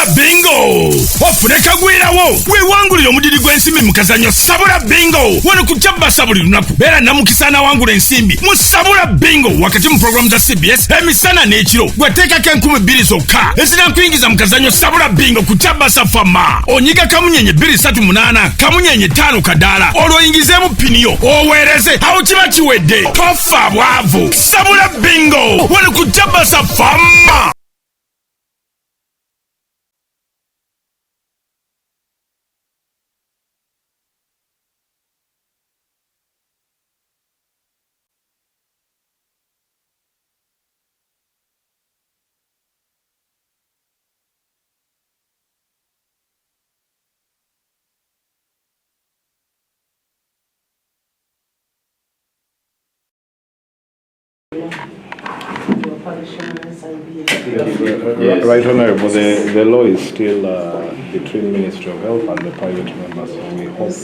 Sabula bingo ofune kagwirawo wewangulira omudiri gw'ensimbi mu kazanyo Sabula bingo wano ku Kyabasa buli lunaku beera namukisa n'awangula ensimbi mu Sabula bingo wakati mu programu za CBS emisana n'ekiro gweteekako 2000 zokka ezinankuyingiza mu kazanyo Sabula bingo ku Kyabasa fama onyiga kamunyenye 238 kamunyenye 5 kadaala olwoyingizeemu piniyo oweereze awo kiba kiwedde tofa bwavu Sabula bingo wano ku Kyabasa fama. Yes. Right, Honourable, the law is still between Ministry of Health and the private members, so we hope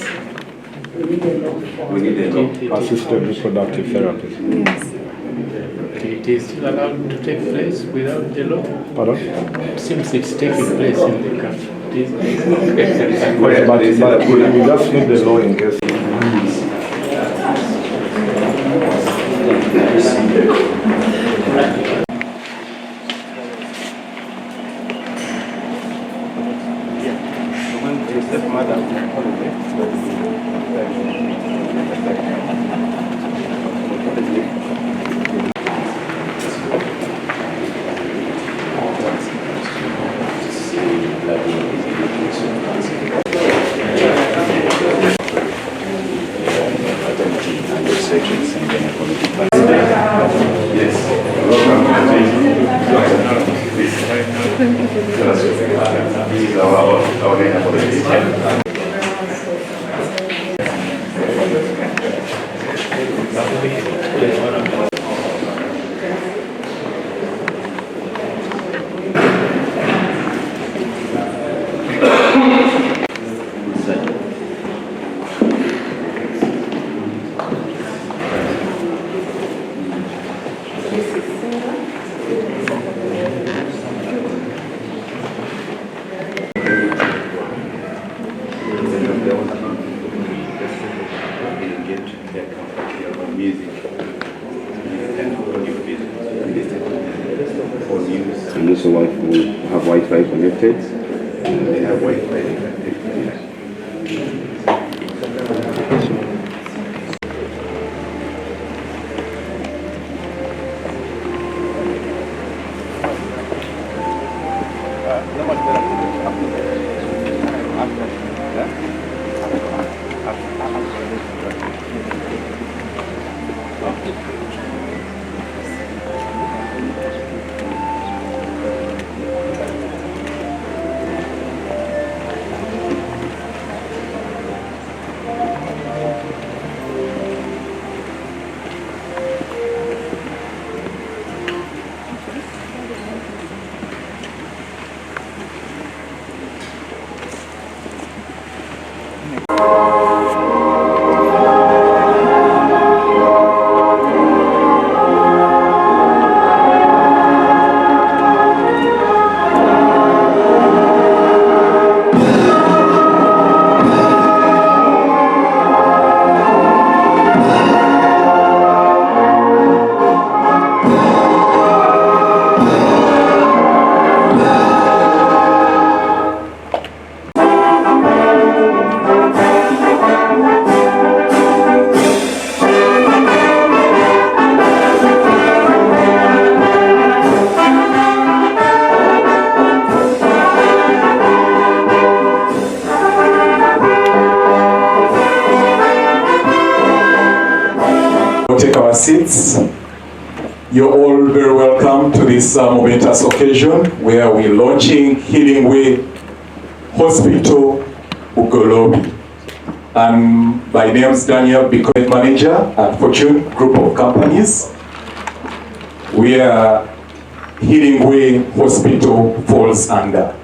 we need a law. Assisted reproductive therapies. Yes. It is still allowed to take place without the law? Pardon? It seems it's taking place in the country. But we just need the law in case. And also we have Wi-Fi connected. They have Wi-Fi connected. Take our seats. You're all very welcome to this momentous occasion where we're launching Healingway Hospital, Okuggulawo. And my name is Daniel, Becoming Manager at Fortune Group of Companies. We are Healingway Hospital falls under.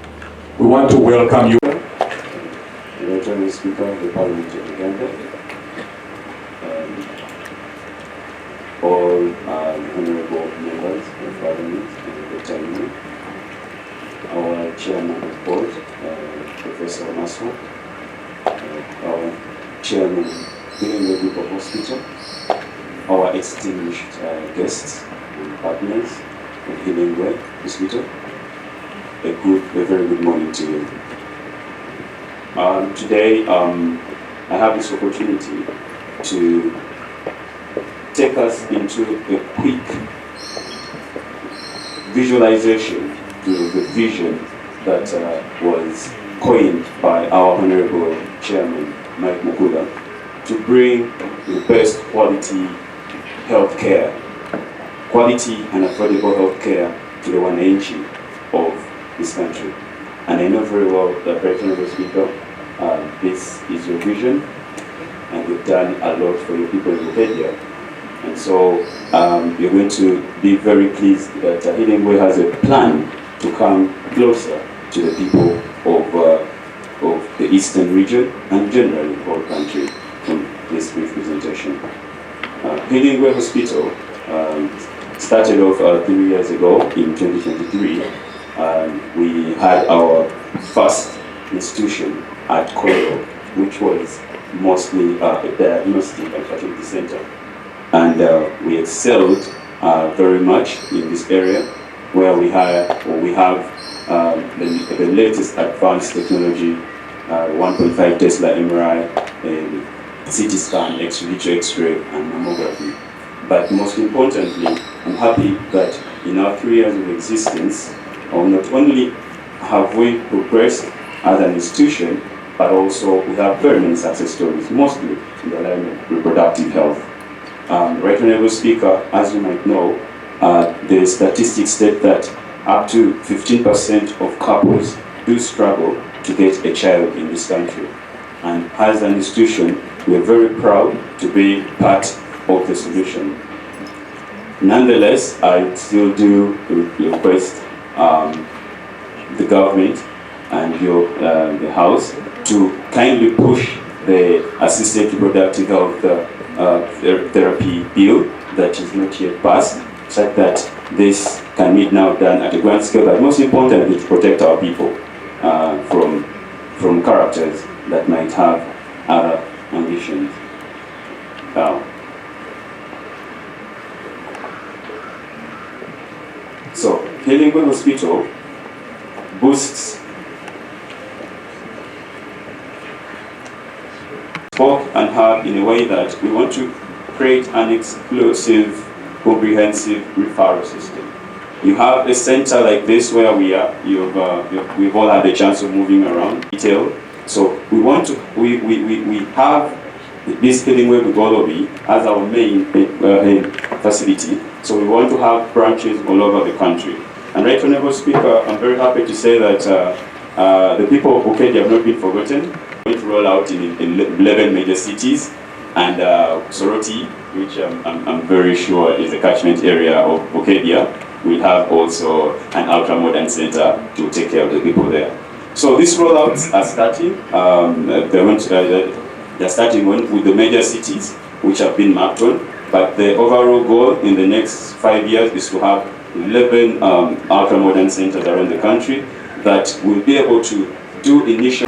We want to welcome you. The Speaker of the Parliament of Uganda. All honorable members of Parliament and the Chairman, our Chairman of the Board, Professor Maso, our Chairman, Healingway Group of Hospital, our distinguished guests and partners of Healingway Hospital. A very good morning to you. Today, I have this opportunity to take us into a quick visualization to the vision that was coined by our Honorable Chairman Mike Mukula to bring the best quality healthcare, quality and affordable healthcare to the wananchi of this country. And I know very well that Right Honorable Speaker, this is your vision, and you've done a lot for your people in Uganda. And so you're going to be very pleased that Healingway has a plan to come closer to the people of the Eastern region and generally the whole country from this brief presentation. Healingway Hospital started off 3 years ago in 2023. We had our first institution at Okuggulawo, which was mostly a diagnostic and fertility center. And we excelled very much in this area where we have the latest advanced technology, 1.5 Tesla MRI, CT scan, X-ray, and mammography. But most importantly, I'm happy that in our 3 years of existence, not only have we progressed as an institution, but also we have very many success stories, mostly in the line of reproductive health. Right Honorable Speaker, as you might know, the statistics state that up to 15% of couples do struggle to get a child in this country. And as an institution, we are very proud to be part of the solution. Nonetheless, I still do request the government and the House to kindly push the assisted reproductive health therapy bill that is not yet passed, such that this can be now done at a grand scale, but most importantly to protect our people from characters that might have other ambitions. So, Healingway Hospital boosts spoke and have in a way that we want to create an exclusive, comprehensive referral system. You have a center like this where we are. We've all had the chance of moving around detail. So we want to we have this Healingway Bugolobi as our main facility. So we want to have branches all over the country. And Right Honorable Speaker, I'm very happy to say that the people of Bukedi have not been forgotten. We're going to roll out in 11 major cities, and Soroti, which I'm very sure is the catchment area of Bukedi, we have also an ultra-modern center to take care of the people there. So these rollouts are starting. They're starting with the major cities, which have been mapped on, but the overall goal in the next 5 years is to have 11 ultra-modern centers around the country that will be able to do initial.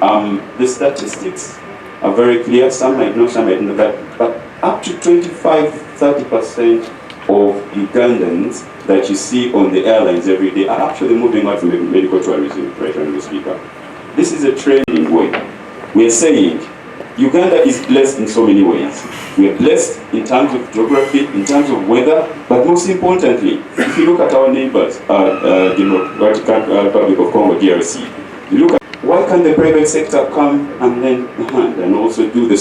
The statistics are very clear. Some might know, some might not, but up to 25-30% of Ugandans that you see on the airlines every day are actually moving out from medical tourism, Right Honorable Speaker. This is a training way. We are saying Uganda is blessed in so many ways. We are blessed in terms of geography, in terms of weather, but most importantly, if you look at our neighbors, Democratic Republic of Congo, DRC, you look at why can't the private sector come and lend a hand and also do the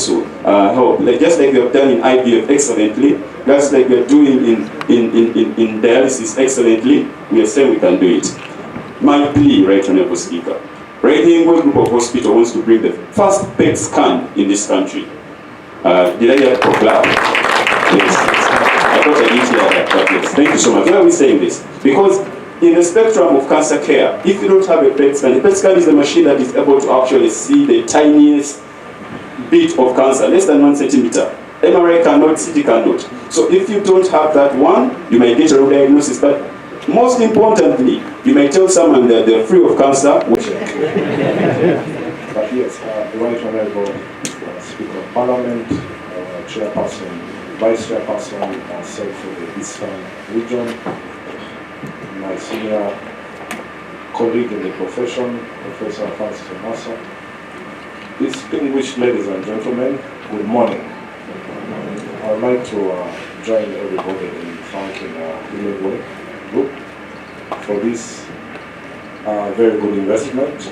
help? Just like we have done in IVF excellently, just like we are doing in dialysis excellently, we are saying we can do it. My plea, Right Honorable Speaker, Healingway Group of Hospital wants to bring the first PET scan in this country. Did I hear Okuggulawo? Yes. I thought I didn't hear that, but yes. Thank you so much. Why are we saying this? Because in the spectrum of cancer care, if you don't have a PET scan is a machine that is able to actually see the tiniest bit of cancer, less than 1 centimeter. MRI cannot, CT cannot. So if you don't have that one, you might get a diagnosis, but Most importantly, you may tell someone that they're free of cancer. But yes, the Right Honourable Speaker of Parliament, Chairperson, Vice Chairperson, myself for the Eastern Region, my senior colleague in the profession, Professor Francis Omasa. Distinguished ladies and gentlemen, good morning. I would like to join everybody in thanking Healingway Group for this very good investment.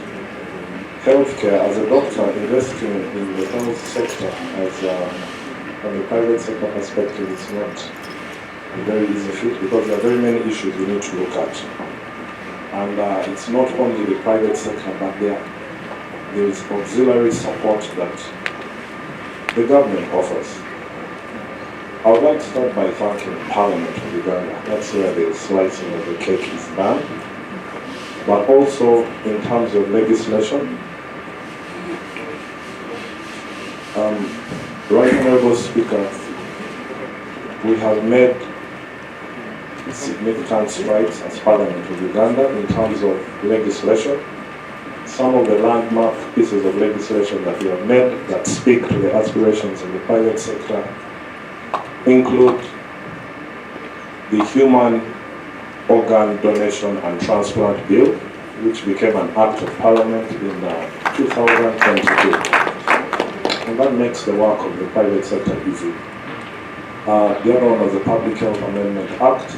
Healthcare, as a doctor, investing in the health sector from the private sector perspective is not a very easy feat because there are very many issues we need to look at. And it's not only the private sector, but there is auxiliary support that the government offers. I would like to start by thanking Parliament of Uganda. That's where the slicing of the cake is done. But also in terms of legislation, Right Honourable Speaker, we have made significant strides as Parliament of Uganda in terms of legislation. Some of the landmark pieces of legislation that we have made that speak to the aspirations of the private sector include the Human Organ Donation and Transplant Bill, which became an Act of Parliament in 2022. And that makes the work of the private sector easy. The other one was the Public Health Amendment Act.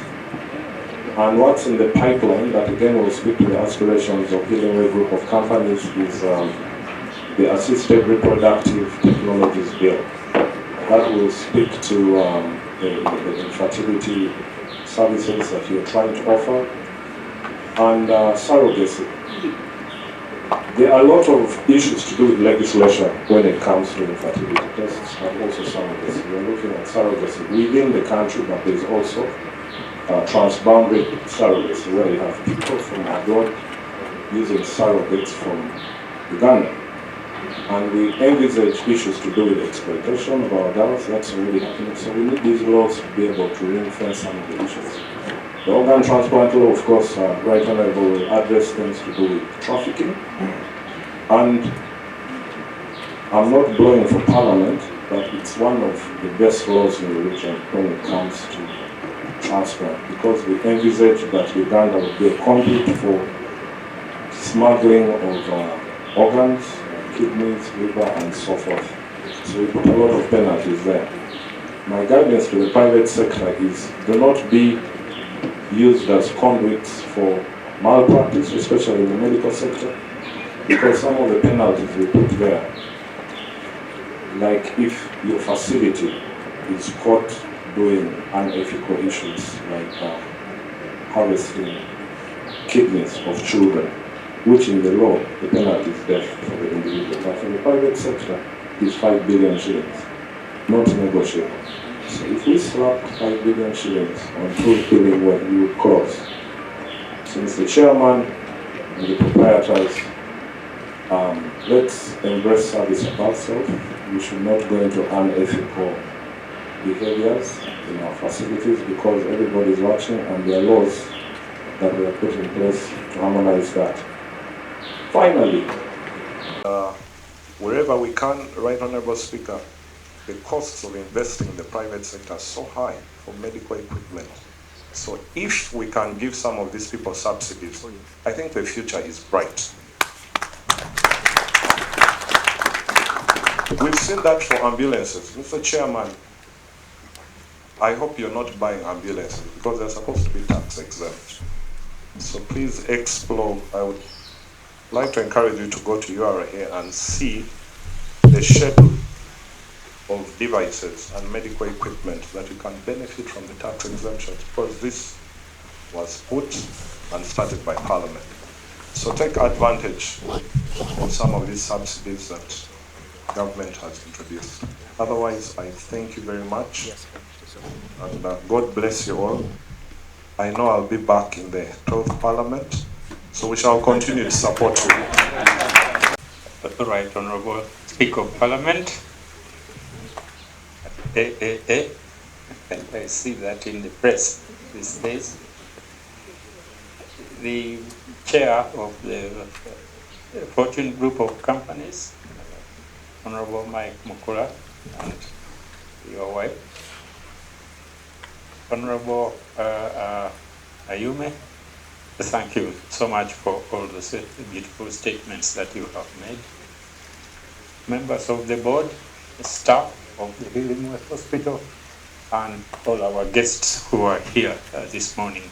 And what's in the pipeline that again will speak to the aspirations of Healingway Group of companies is the Assisted Reproductive Technologies Bill. That will speak to the infertility services that you're trying to offer, and surrogacy. There are a lot of issues to do with legislation when it comes to infertility tests, and also surrogacy. We're looking at surrogacy within the country, but there's also transboundary surrogacy, where you have people from abroad using surrogates from Uganda. And we envisage issues to do with exploitation of our girls. That's already happening. So we need these laws to be able to ring-fence some of the issues. The organ transplant law, of course, Right Honourable will address things to do with trafficking. And I'm not blowing for Parliament, but it's one of the best laws in the region when it comes to transplant, because we envisage that Uganda will be a conduit for smuggling of organs, kidneys, liver, and so forth. So we put a lot of penalties there. My guidance to the private sector is do not be used as conduits for malpractice, especially in the medical sector, because some of the penalties we put there, like if your facility is caught doing unethical issues like harvesting kidneys of children, which in the law, the penalty is death for the individual. But for the private sector, is 5 billion shillings, not negotiable. So if we slap 5 billion shillings on truth billing, what we would cause, since the chairman and the proprietors, let's embrace service above self. We should not go into unethical behaviors in our facilities because everybody is watching, and there are laws that we have put in place to harmonize that. Finally, wherever we can, Right Honourable Speaker, the costs of investing in the private sector are so high for medical equipment. So if we can give some of these people subsidies, I think the future is bright. We've seen that for ambulances. Mr. Chairman, I hope you're not buying ambulances because they're supposed to be tax exempt. So please explore. I would like to encourage you to go to URA and see the schedule of devices and medical equipment that you can benefit from the tax exemptions, because this was put and started by Parliament. So take advantage of some of these subsidies that government has introduced. Otherwise, I thank you very much, and God bless you all. I know I'll be back in the 12th Parliament, so we shall continue to support you. Right Honourable Speaker of Parliament. And I see that in the press these days. the chair of the Fortune Group of Companies, Honorable Mike Mukula, and your wife, Honorable Ayume. Thank you so much for all the beautiful statements that you have made. Members of the board, staff of the Healingway Hospital, and all our guests who are here this morning.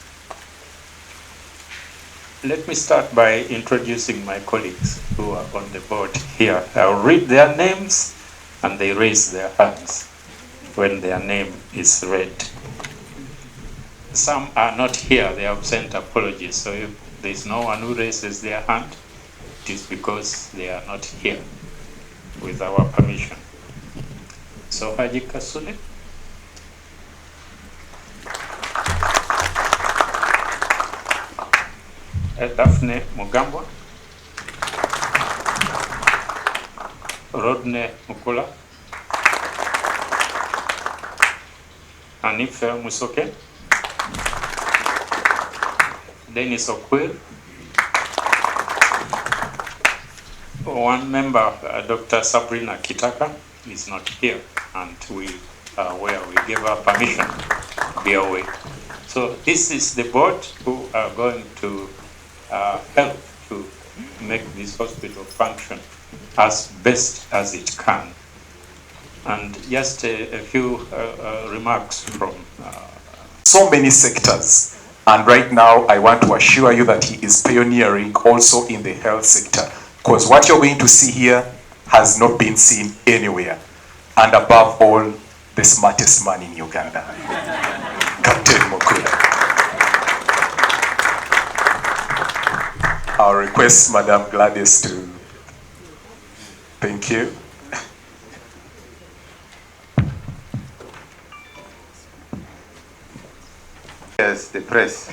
Let me start by introducing my colleagues who are on the board here. I'll read their names and they raise their hands when their name is read. Some are not here, they have sent apologies. So if there's no one who raises their hand, it is because they are not here with our permission. So Haji Kasule. Daphne Mugambwa, Rodney Mukula, Anife Musoke, Dennis Okwir, one member, Dr. Sabrina Kitaka, is not here, and we gave her permission to be away. So this is the board who are going to help to make this hospital function as best as it can. And just a few remarks from so many sectors. And right now, I want to assure you that he is pioneering also in the health sector. Because what you're going to see here has not been seen anywhere. And above all, the smartest man in Uganda, Capt Mukula. I'll request Madam Gladys to thank you. Yes, the press.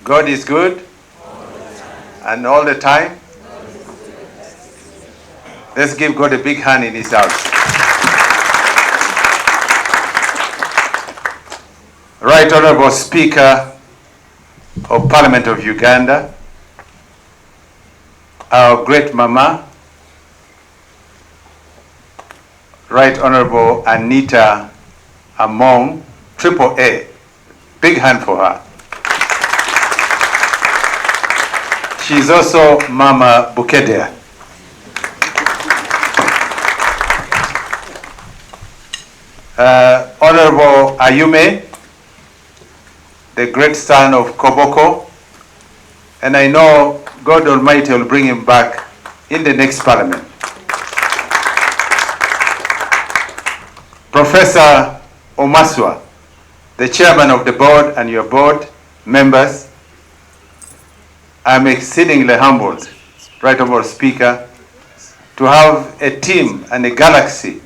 God is good, and all the time. Let's give God a big hand in his house. Right Honorable Speaker of Parliament of Uganda, our great mama, Right Honorable Anitah Among, Triple A. Big hand for her. She's also Mama Bukedea. Honorable Ayume, the great son of Koboko, and I know God Almighty will bring him back in the next Parliament. Professor Omaswa, the chairman of the board and your board members, I'm exceedingly humbled, Right Honorable Speaker, to have a team and a galaxy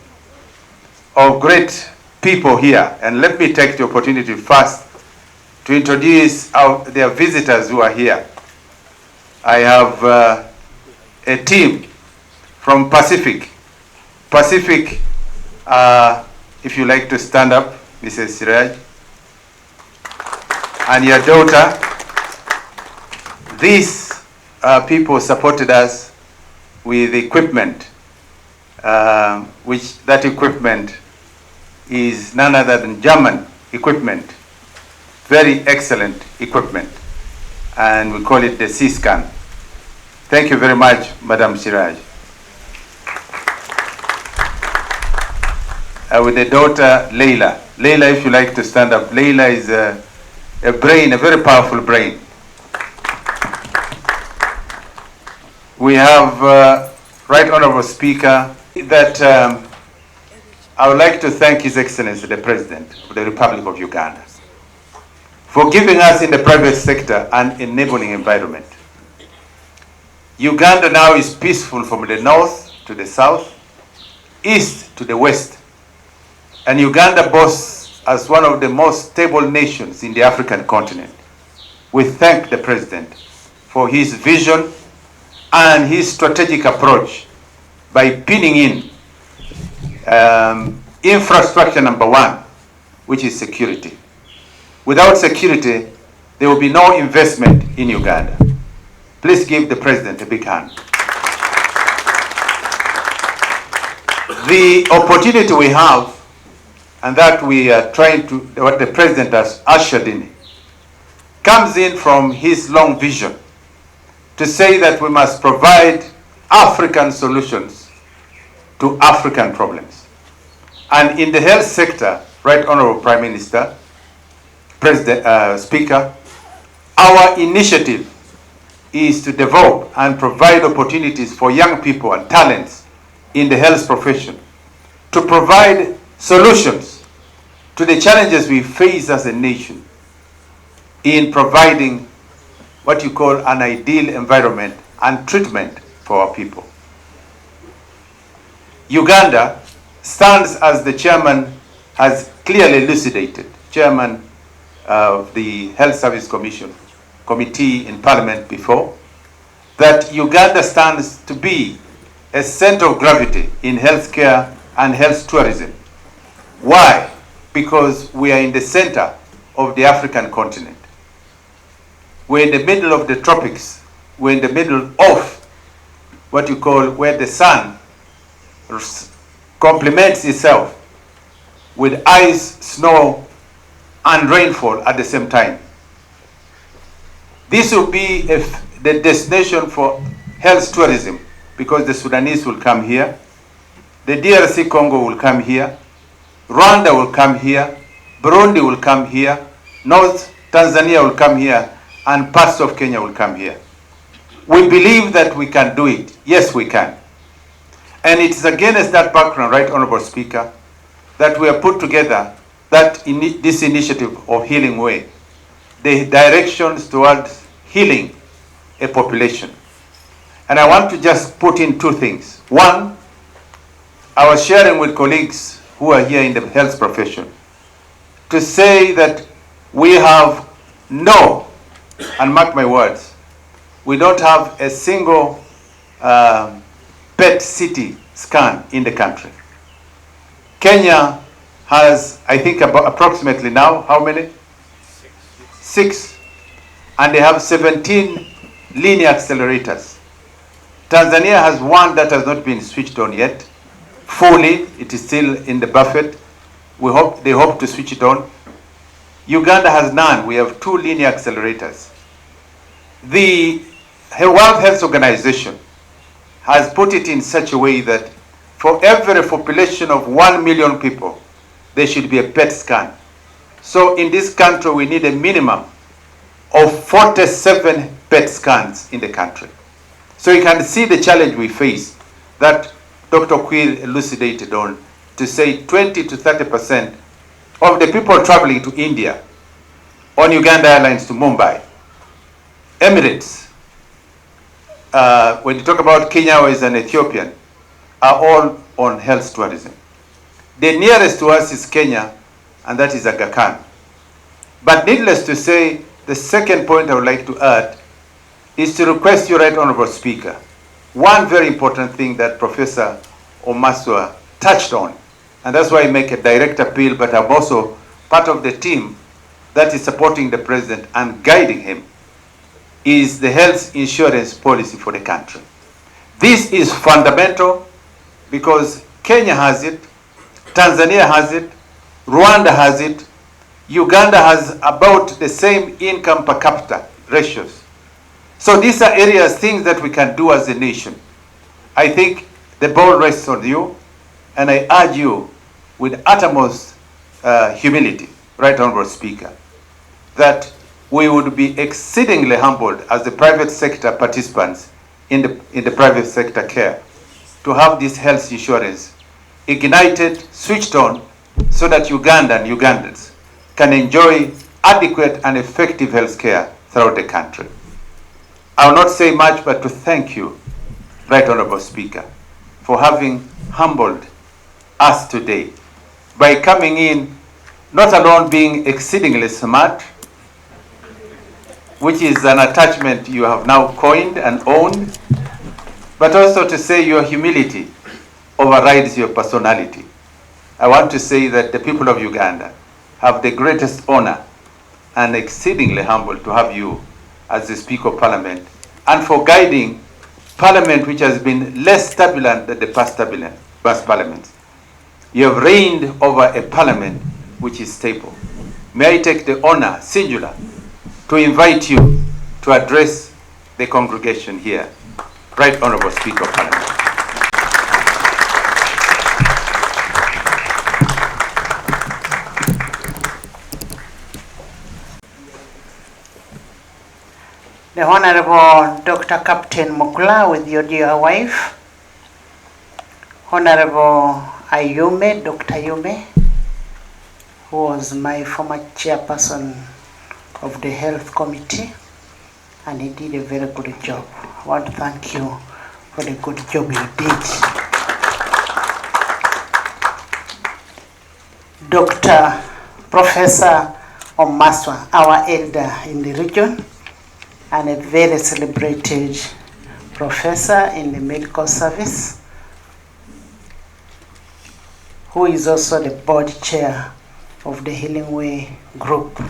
of great people here. And let me take the opportunity first to introduce their visitors who are here. I have a team from Pacific. Pacific, if you like to stand up, Mrs. Siraj, and your daughter. These people supported us with equipment, which that equipment is none other than German equipment, very excellent equipment, and we call it the C-scan. Thank you very much, Madam Siraj. With the daughter, Leila. Leila, if you like to stand up. Leila is a brain, a very powerful brain. We have, Right Honorable Speaker, that I would like to thank His Excellency, the President of the Republic of Uganda, for giving us in the private sector an enabling environment. Uganda now is peaceful from the north to the south, east to the west, and Uganda boasts as one of the most stable nations in the African continent. We thank the President for his vision and his strategic approach by pinning in infrastructure number one, which is security. Without security, there will be no investment in Uganda. Please give the President a big hand. The opportunity we have, and that we are trying to, what the President has ushered in, comes in from his long vision to say that we must provide African solutions to African problems. And in the health sector, Right Honorable Prime Minister, President, Speaker, our initiative is to develop and provide opportunities for young people and talents in the health profession to provide solutions to the challenges we face as a nation in providing what you call an ideal environment and treatment for our people. Uganda stands, as the chairman has clearly elucidated, chairman of the Health Service Committee in Parliament before, that Uganda stands to be a center of gravity in healthcare and health tourism. Why? Because we are in the center of the African continent. We're in the middle of the tropics. We're in the middle of what you call where the sun complements itself with ice, snow, and rainfall at the same time. This will be the destination for health tourism, because the Sudanese will come here, the DRC Congo will come here, Rwanda will come here, Burundi will come here, North Tanzania will come here, and parts of Kenya will come here. We believe that we can do it. Yes, we can. And it is against that background, Right Honorable Speaker, that we have put together this initiative of Healingway, the directions towards healing a population. And I want to just put in two things. One, I was sharing with colleagues who are here in the health profession to say that we have no, and mark my words, we don't have a single PET CT scan in the country. Kenya has, I think, about approximately now, how many? 6. And they have 17 linear accelerators. Tanzania has one that has not been switched on yet. Fully, it is still in the buffet. They hope to switch it on. Uganda has none. We have 2 linear accelerators. The World Health Organization has put it in such a way that for every population of 1 million people, there should be a PET scan. So in this country, we need a minimum of 47 PET scans in the country. So you can see the challenge we face that Dr. Quill elucidated on, to say 20 to 30% of the people traveling to India on Uganda Airlines to Mumbai, Emirates, when you talk about Kenya Airways and Ethiopian, are all on health tourism. The nearest to us is Kenya, and that is Aga Khan. But needless to say, the second point I would like to add is to request you, Right Honorable Speaker, one very important thing that Professor Omaswa touched on, and that's why I make a direct appeal, but I'm also part of the team that is supporting the President and guiding him, is the health insurance policy for the country. This is fundamental because Kenya has it, Tanzania has it, Rwanda has it, Uganda has about the same income per capita ratios. So these are areas, things that we can do as a nation. I think the ball rests on you, and I urge you with utmost humility, Right Honorable Speaker, that we would be exceedingly humbled as the private sector participants in the private sector care to have this health insurance ignited, switched on, so that Uganda and Ugandans can enjoy adequate and effective health care throughout the country. I will not say much, but to thank you, Right Honorable Speaker, for having humbled us today by coming in, not alone being exceedingly smart, which is an attachment you have now coined and owned, but also to say your humility overrides your personality. I want to say that the people of Uganda have the greatest honor and exceedingly humble to have you as the Speaker of Parliament and for guiding Parliament which has been less turbulent than the past parliaments. You have reigned over a Parliament which is stable. May I take the honor, singular, to invite you to address the congregation here. Right Honorable Speaker of Parliament. The Honorable Dr. Capt Mukula with your dear wife, Honorable Ayume, Dr. Ayume, who was my former chairperson of the Health Committee, and he did a very good job. I want to thank you for the good job you did. Dr. Professor Omaswa, our elder in the region, and a very celebrated professor in the medical service, who is also the board chair of the Healingway Group.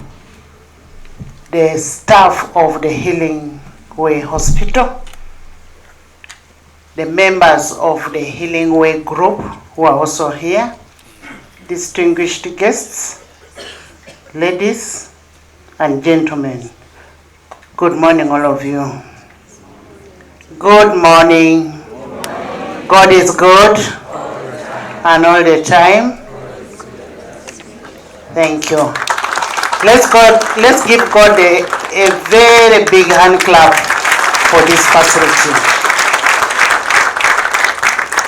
The staff of the Healingway Hospital, the members of the Healingway Group who are also here, distinguished guests, ladies and gentlemen, good morning all of you. Good morning. God is good and all the time. Thank you. Let's give God a very big hand clap for this facility.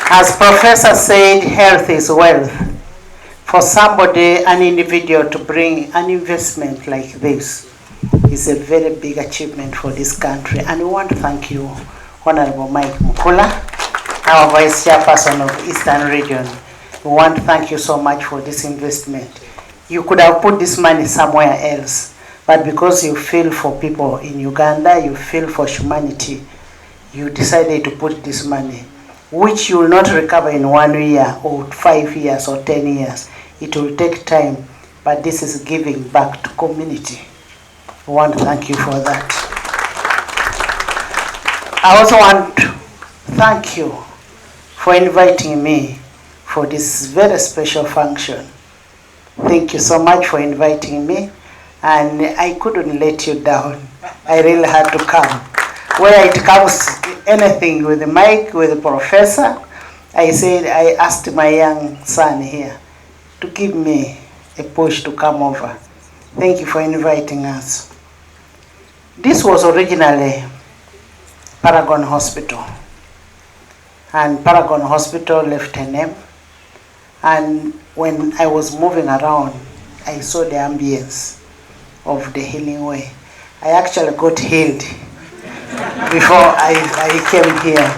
As Professor said, health is wealth. For somebody, an individual, to bring an investment like this is a very big achievement for this country. And we want to thank you, Honorable Mike Mukula, our Vice Chairperson of Eastern Region. We want to thank you so much for this investment. You could have put this money somewhere else, but because you feel for people in Uganda, you feel for humanity, you decided to put this money, which you will not recover in 1 year or 5 years or 10 years. It will take time, but this is giving back to community. I want to thank you for that. I also want to thank you for inviting me for this very special function. Thank you so much for inviting me, and I couldn't let you down. I really had to come. Where it comes anything with the mic, with the professor, I asked my young son here to give me a push to come over. Thank you for inviting us. This was originally Paragon Hospital, and Paragon Hospital left a name. And when I was moving around, I saw the ambience of the healing way. I actually got healed before I came here.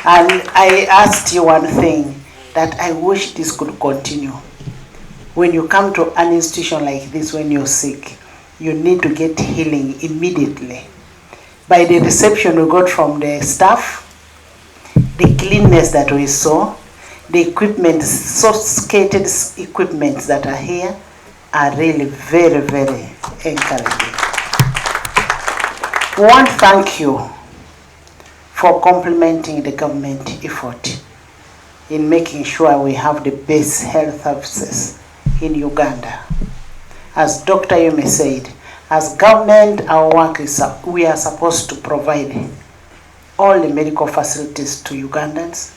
And I asked you one thing, that I wish this could continue. When you come to an institution like this, when you're sick, you need to get healing immediately. By the reception we got from the staff, the cleanness that we saw, the equipment, sophisticated equipment that are here are really very, very encouraging. We want to thank you for complimenting the government effort in making sure we have the best health services in Uganda. As Dr. Yume said, as government, our work is we are supposed to provide all the medical facilities to Ugandans.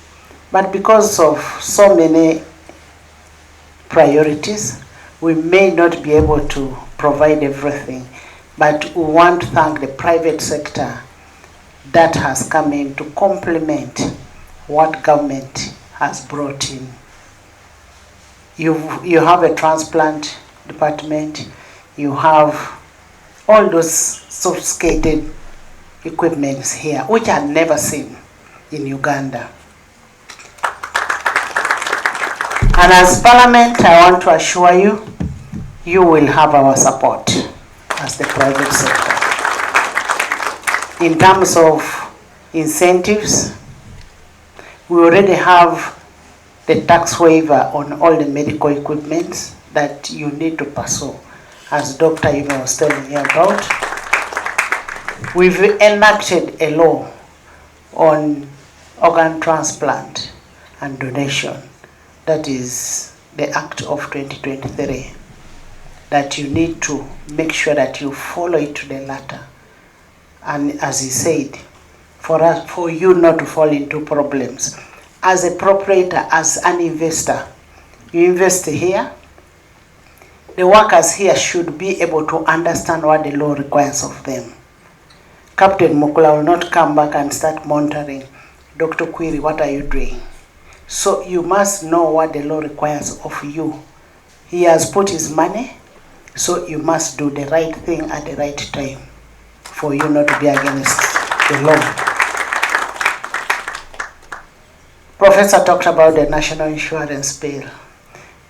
But because of so many priorities, we may not be able to provide everything. But we want to thank the private sector that has come in to complement what government has brought in. You have a transplant department, you have all those sophisticated equipments here, which are never seen in Uganda. And as Parliament, I want to assure you, you will have our support as the private sector. In terms of incentives, We already have the tax waiver on all the medical equipment that you need to pursue, as Dr. Yinsuwa was telling you about. We've enacted a law on organ transplant and donation. That is the Act of 2023, that you need to make sure that you follow it to the letter. And as he said, for you not to fall into problems. As a proprietor, as an investor, you invest here, the workers here should be able to understand what the law requires of them. Captain Mukula will not come back and start monitoring. Dr. Query, what are you doing? So you must know what the law requires of you. He has put his money, so you must do the right thing at the right time for you not to be against the law. Professor talked about the national insurance bill.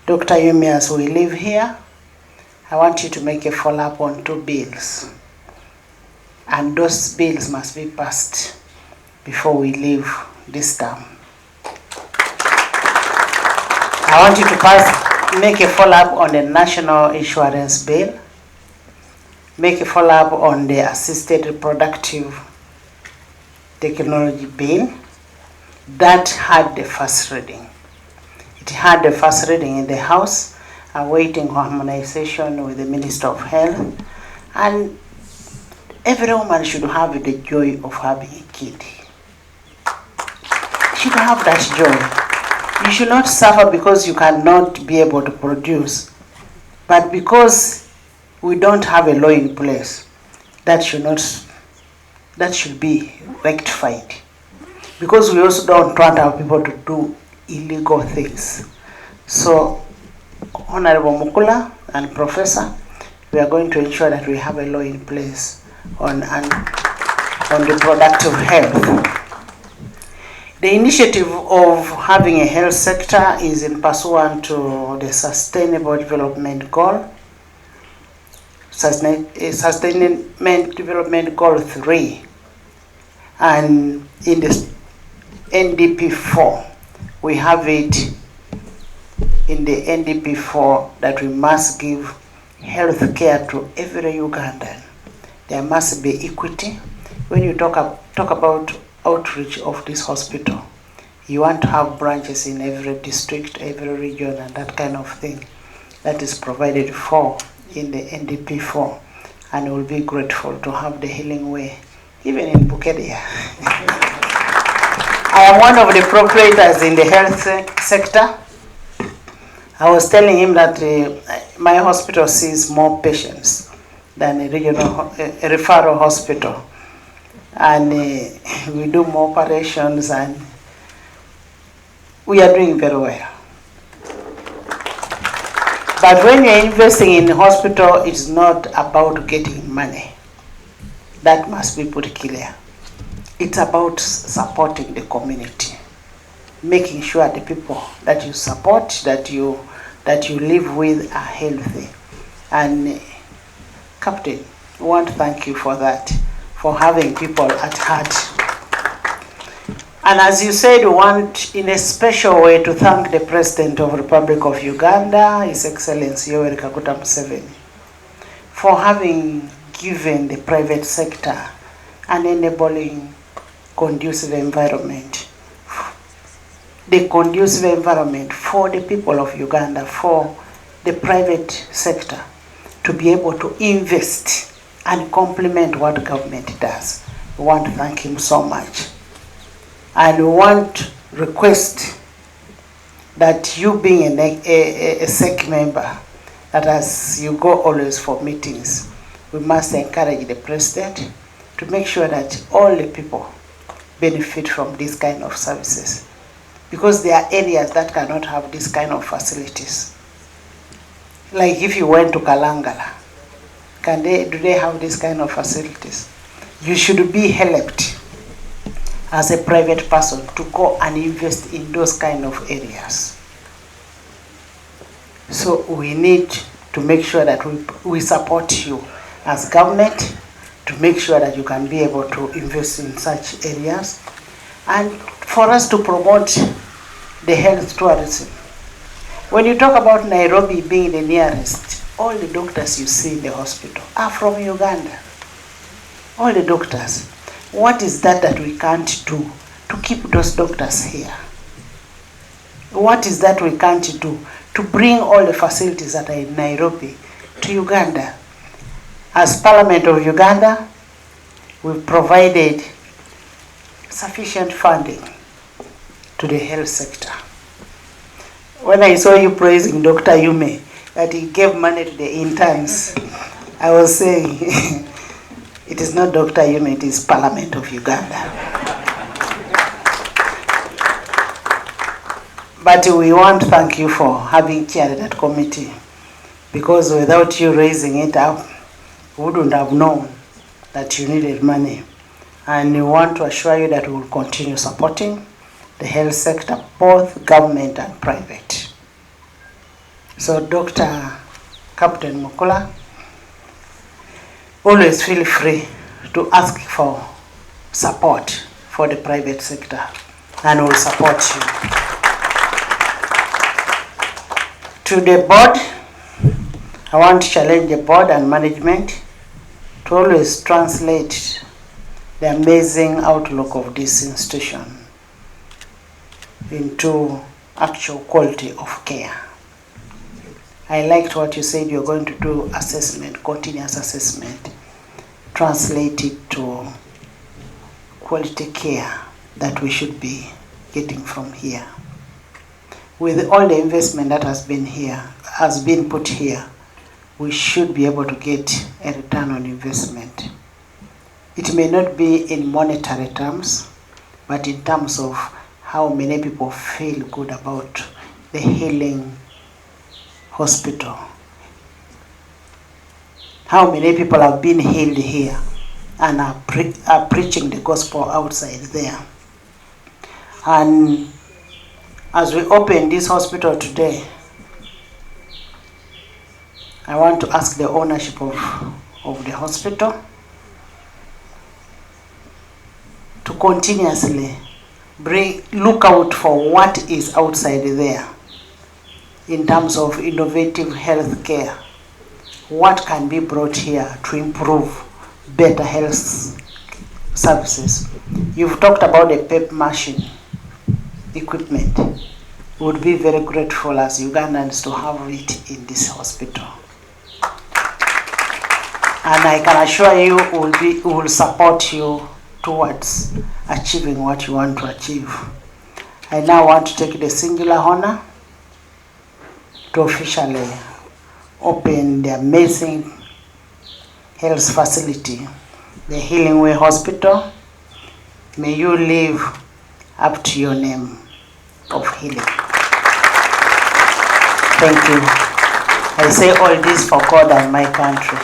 Dr. Yumi, as we live here, I want you to make a follow-up on 2 bills. And those bills must be passed before we leave this term. I want you to make a follow-up on the national insurance bill, make a follow-up on the assisted reproductive technology bill that had the first reading. It had the first reading in the House, awaiting harmonization with the Minister of Health, and every woman should have the joy of having a kid. You should have that joy. You should not suffer because you cannot be able to produce, but because we don't have a law in place, that should be rectified. Because we also don't want our people to do illegal things. So, Honorable Mukula and Professor, we are going to ensure that we have a law in place on reproductive health. The initiative of having a health sector is in pursuant to the Sustainable Development Goal, Sustainable Development Goal 3, and in the NDP 4, we have it in the NDP 4 that we must give health care to every Ugandan. There must be equity. When you talk about outreach of this hospital, you want to have branches in every district, every region, and that kind of thing. That is provided for in the NDP 4, and we'll be grateful to have the Healingway, even in Bukedia. I am one of the proprietors in the health sector. I was telling him that my hospital sees more patients than a referral hospital, and we do more operations, and we are doing very well. But when you're investing in a hospital, it's not about getting money. That must be put clear. It's about supporting the community, making sure the people that you support, that you live with, are healthy. And Captain, I want to thank you for that, for having people at heart. And as you said, we want in a special way to thank the President of the Republic of Uganda, His Excellency Yoweri Kaguta Museveni, for having given the private sector an enabling conducive environment. The conducive environment for the people of Uganda, for the private sector to be able to invest and complement what government does. We want to thank him so much. And we want to request that you being a SEC member, that as you go always for meetings, we must encourage the President to make sure that all the people benefit from this kind of services. Because there are areas that cannot have this kind of facilities. Like if you went to Kalangala, do they have this kind of facilities? You should be helped as a private person to go and invest in those kind of areas. So we need to make sure that we support you as government to make sure that you can be able to invest in such areas. and for us to promote the health tourism. When you talk about Nairobi being the nearest, all the doctors you see in the hospital are from Uganda. All the doctors. What is that we can't do to keep those doctors here? What is that we can't do to bring all the facilities that are in Nairobi to Uganda? As Parliament of Uganda, we've provided sufficient funding to the health sector. When I saw you praising Dr. Yume, that he gave money to the interns, I was saying, it is not Dr. Yume, it is Parliament of Uganda. But we want to thank you for having chaired that committee, because without you raising it up, we wouldn't have known that you needed money. And we want to assure you that we will continue supporting the health sector, both government and private. So Dr. Captain Mukula, always feel free to ask for support for the private sector, and we'll support you. To the board, I want to challenge the board and management to always translate the amazing outlook of this institution into actual quality of care. I liked what you said, you're going to do assessment, continuous assessment, translate it to quality care that we should be getting from here. With all the investment that has been put here, we should be able to get a return on investment. It may not be in monetary terms, but in terms of how many people feel good about the healing hospital. How many people have been healed here and are preaching the gospel outside there. And as we open this hospital today, I want to ask the ownership of the hospital to continuously look out for what is outside there in terms of innovative health care. What can be brought here to improve better health services? You've talked about the PEP machine equipment. We would be very grateful as Ugandans to have it in this hospital. And I can assure you we will support you towards achieving what you want to achieve. I now want to take the singular honor to officially open the amazing health facility, the Healingway Hospital. May you live up to your name of healing. Thank you. I say all this for God and my country.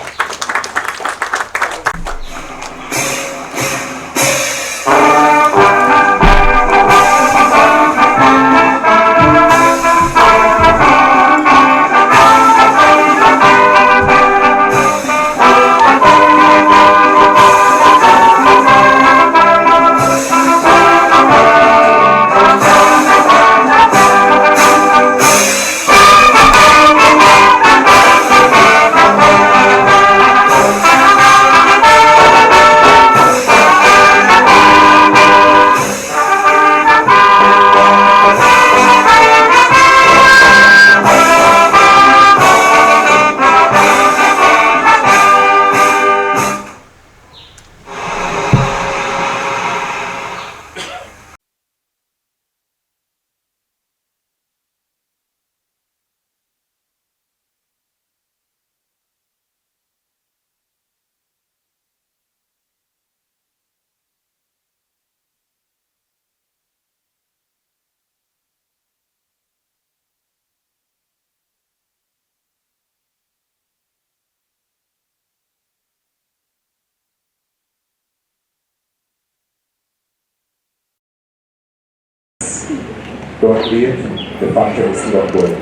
Don't leave, the function is still ongoing.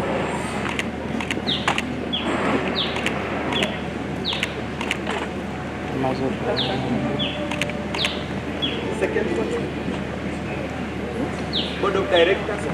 Second. board of directors,